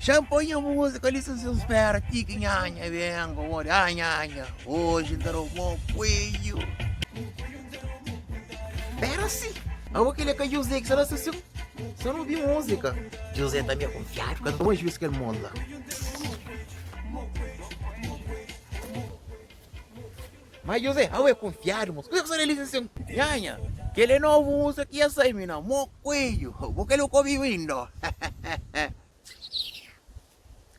Já põe a música ali, se você espera aqui, que nhanha, vengo, olha, nhanha. Hoje darou bom coelho. Pera-se. Eu vou querer que a José, que será se eu não vi música. José tá meio confiado, porque eu tô mais visto que ele mola. Mas José, eu é confiado, moço. Por que você diz assim? Nhanha, que ele não usa aqui essa aí, mina. Mó coelho. Porque ele ficou vindo.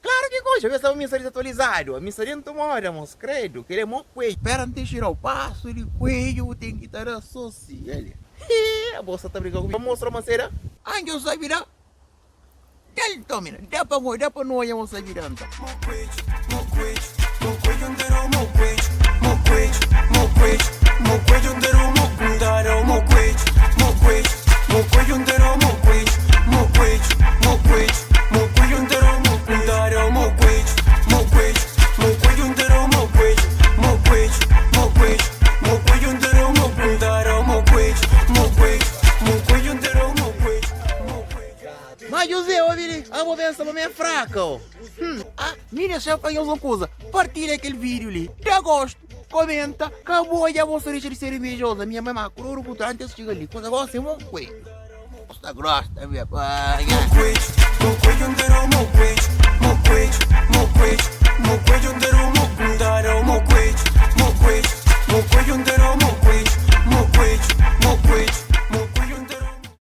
Claro que coisa, eu estava mensagem atualizado. A mensagem não tomora, moço, credo, que ele é mó coelho. Espera antes de tirar o passo de coelho, tem que estar associado. A moça tá brincando comigo. Mostra uma cera. Ai, eu sei virar. Dá pra mina, dá pra nós, a moça virando. Mas José, ouvi, a movença é fraca, ó. Mira, já apanhou uma coisa. Partilha aquele vídeo ali. Dá gosto, comenta. Acabou aí a vossa de ser invejosa. Minha mãe macro, o antes chega ali. Coisa gosta, é um coelho. Gosta grossa, minha pai.